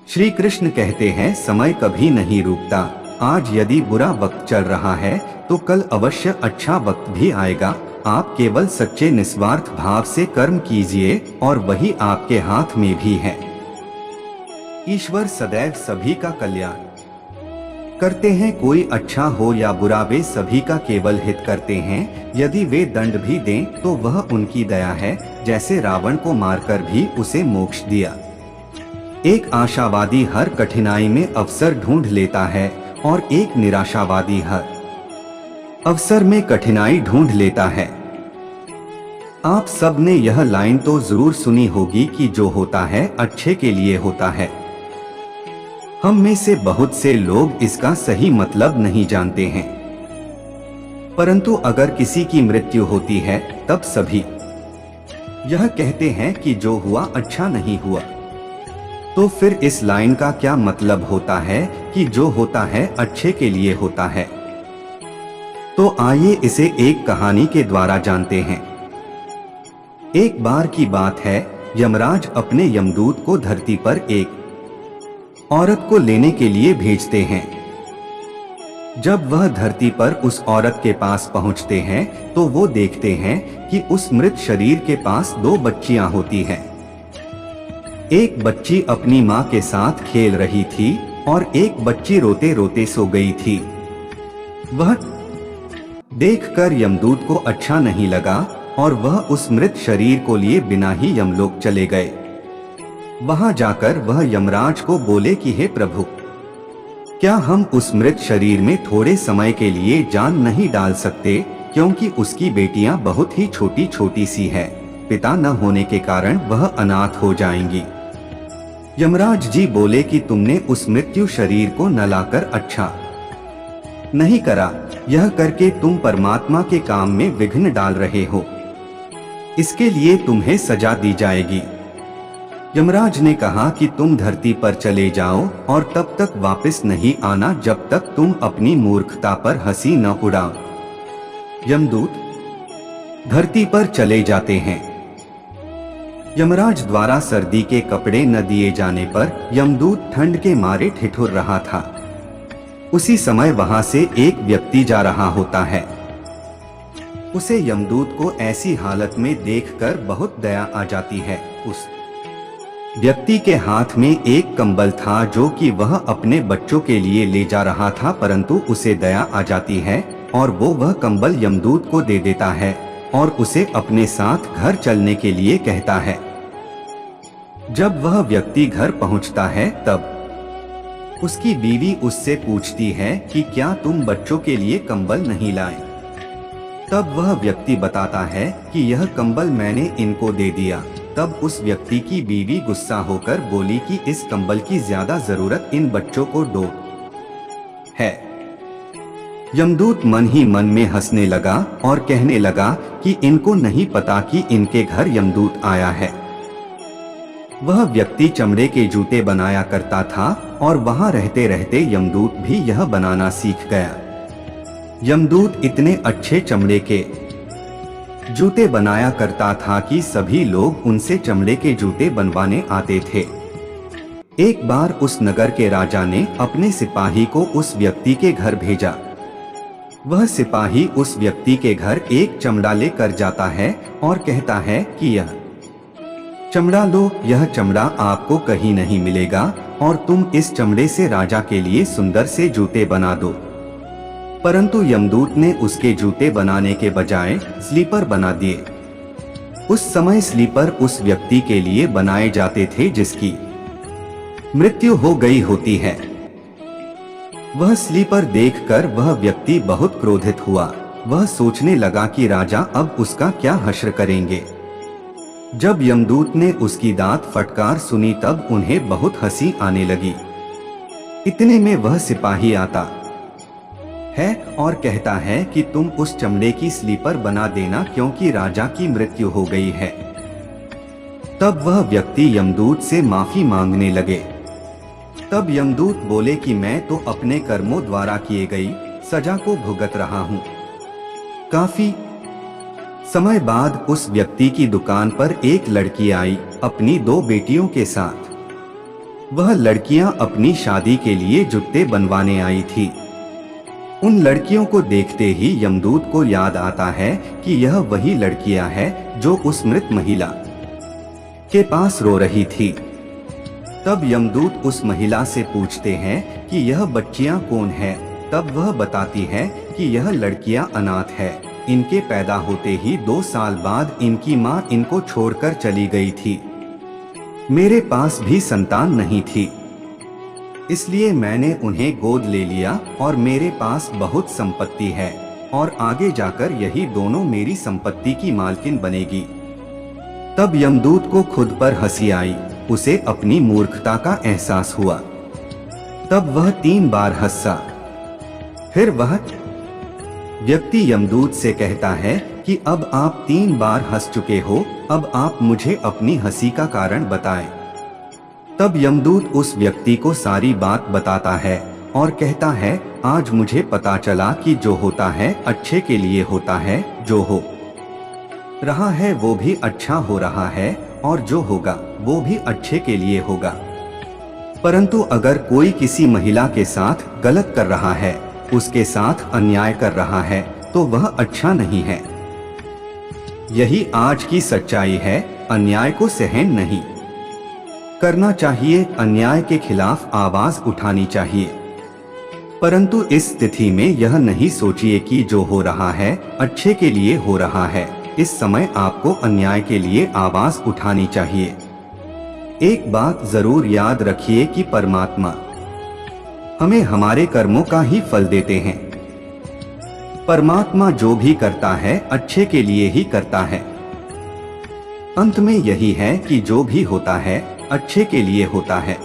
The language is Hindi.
श्री कृष्ण कहते हैं, समय कभी नहीं रुकता। आज यदि बुरा वक्त चल रहा है तो कल अवश्य अच्छा वक्त भी आएगा। आप केवल सच्चे निस्वार्थ भाव से कर्म कीजिए और वही आपके हाथ में भी है। ईश्वर सदैव सभी का कल्याण करते हैं। कोई अच्छा हो या बुरा, वे सभी का केवल हित करते हैं। यदि वे दंड भी दें तो वह उनकी दया है। जैसे रावण को मारकर भी उसे मोक्ष दिया। एक आशावादी हर कठिनाई में अवसर ढूंढ लेता है और एक निराशावादी हर अवसर में कठिनाई ढूंढ लेता है। आप सब ने यह लाइन तो जरूर सुनी होगी कि जो होता है अच्छे के लिए होता है। हम में से बहुत से लोग इसका सही मतलब नहीं जानते हैं, परंतु अगर किसी की मृत्यु होती है तब सभी यह कहते हैं कि जो हुआ अच्छा नहीं हुआ। तो फिर इस लाइन का क्या मतलब होता है कि जो होता है अच्छे के लिए होता है। तो आइए इसे एक कहानी के द्वारा जानते हैं। एक बार की बात है, यमराज अपने यमदूत को धरती पर एक औरत को लेने के लिए भेजते हैं। जब वह धरती पर उस औरत के पास पहुंचते हैं तो वो देखते हैं कि उस मृत शरीर के पास दो बच्चियां होती हैं। एक बच्ची अपनी मां के साथ खेल रही थी और एक बच्ची रोते रोते सो गई थी। वह देखकर यमदूत को अच्छा नहीं लगा और वह उस मृत शरीर को लिए बिना ही यमलोक चले गए। वहां जाकर वह यमराज को बोले कि हे प्रभु, क्या हम उस मृत शरीर में थोड़े समय के लिए जान नहीं डाल सकते, क्योंकि उसकी बेटियां बहुत ही छोटी छोटी सी है। पिता न होने के कारण वह अनाथ हो जाएंगी। यमराज जी बोले कि तुमने उस मृत्यु शरीर को न लाकर अच्छा नहीं करा। यह करके तुम परमात्मा के काम में विघ्न डाल रहे हो। इसके लिए तुम्हें सजा दी जाएगी। यमराज ने कहा कि तुम धरती पर चले जाओ और तब तक वापस नहीं आना जब तक तुम अपनी मूर्खता पर हंसी न उड़ाओ। यमदूत धरती पर चले जाते हैं। यमराज द्वारा सर्दी के कपड़े न दिए जाने पर यमदूत ठंड के मारे ठिठुर रहा था। उसी समय वहां से एक व्यक्ति जा रहा होता है। उसे यमदूत को ऐसी हालत में देखकर बहुत दया आ जाती है। उस व्यक्ति के हाथ में एक कंबल था जो कि वह अपने बच्चों के लिए ले जा रहा था, परंतु उसे दया आ जाती है और वो वह कंबल यमदूत को दे देता है और उसे अपने साथ घर चलने के लिए कहता है। जब वह व्यक्ति घर पहुंचता है तब उसकी बीवी उससे पूछती है कि क्या तुम बच्चों के लिए कंबल नहीं लाए। तब वह व्यक्ति बताता है कि यह कंबल मैंने इनको दे दिया। तब उस व्यक्ति की बीवी गुस्सा होकर बोली कि इस कंबल की ज्यादा जरूरत इन बच्चों को दो है। यमदूत मन ही मन में हंसने लगा और कहने लगा कि इनको नहीं पता कि इनके घर यमदूत आया है। वह व्यक्ति चमड़े के जूते बनाया करता था और वहां रहते रहते यमदूत भी यह बनाना सीख गया। यमदूत इतने अच्छे चमड़े के जूते बनाया करता था कि सभी लोग उनसे चमड़े के जूते बनवाने आते थे। एक बार उस नगर के राजा ने अपने सिपाही को उस व्यक्ति के घर भेजा। वह सिपाही उस व्यक्ति के घर एक चमड़ा लेकर जाता है और कहता है कि यह चमड़ा लो, यह चमड़ा आपको कहीं नहीं मिलेगा और तुम इस चमड़े से राजा के लिए सुंदर से जूते बना दो। परंतु यमदूत ने उसके जूते बनाने के बजाय स्लीपर बना दिए। उस समय स्लीपर उस व्यक्ति के लिए बनाए जाते थे जिसकी मृत्यु हो गई होती है। वह स्लीपर देखकर वह व्यक्ति बहुत क्रोधित हुआ। वह सोचने लगा कि राजा अब उसका क्या हश्र करेंगे। जब यमदूत ने उसकी दांत फटकार सुनी तब उन्हें बहुत हंसी आने लगी। इतने में वह सिपाही आता है और कहता है कि तुम उस चमड़े की स्लीपर बना देना क्योंकि राजा की मृत्यु हो गई है। तब वह व्यक्ति यमदूत से माफी मांगने लगे। तब यमदूत बोले कि मैं तो अपने कर्मों द्वारा किए गई सजा को भुगत रहा हूँ। काफी समय बाद उस व्यक्ति की दुकान पर एक लड़की आई अपनी दो बेटियों के साथ। वह लड़कियां अपनी शादी के लिए जुत्ते बनवाने आई थी। उन लड़कियों को देखते ही यमदूत को याद आता है कि यह वही लड़कियां हैं जो उस मृत महिला के पास रो रही थी। तब यमदूत उस महिला से पूछते हैं कि यह बच्चियां कौन हैं? तब वह बताती है कि यह लड़कियां अनाथ है। इनके पैदा होते ही 2 साल बाद इनकी मां इनको छोड़कर चली गई थी। मेरे पास भी संतान नहीं थी, इसलिए मैंने उन्हें गोद ले लिया और मेरे पास बहुत संपत्ति है और आगे जाकर यही दोनों मेरी संपत्ति की मालकिन बनेगी। तब यमदूत को खुद पर हंसी आई। उसे अपनी मूर्खता का एहसास हुआ। तब वह 3 बार हंसा। फिर वह व्यक्ति यमदूत से कहता है कि अब आप 3 बार हंस चुके हो, अब आप मुझे अपनी हंसी का कारण बताएं। तब यमदूत उस व्यक्ति को सारी बात बताता है और कहता है, आज मुझे पता चला कि जो होता है अच्छे के लिए होता है, जो हो रहा है वो भी अच्छा हो रहा है और जो होगा वो भी अच्छे के लिए होगा। परंतु अगर कोई किसी महिला के साथ गलत कर रहा है, उसके साथ अन्याय कर रहा है, तो वह अच्छा नहीं है। यही आज की सच्चाई है। अन्याय को सहन नहीं करना चाहिए, अन्याय के खिलाफ आवाज उठानी चाहिए। परंतु इस स्थिति में यह नहीं सोचिए कि जो हो रहा है अच्छे के लिए हो रहा है। इस समय आपको अन्याय के लिए आवाज उठानी चाहिए। एक बात जरूर याद रखिए कि परमात्मा हमें हमारे कर्मों का ही फल देते हैं। परमात्मा जो भी करता है अच्छे के लिए ही करता है। अंत में यही है कि जो भी होता है अच्छे के लिए होता है।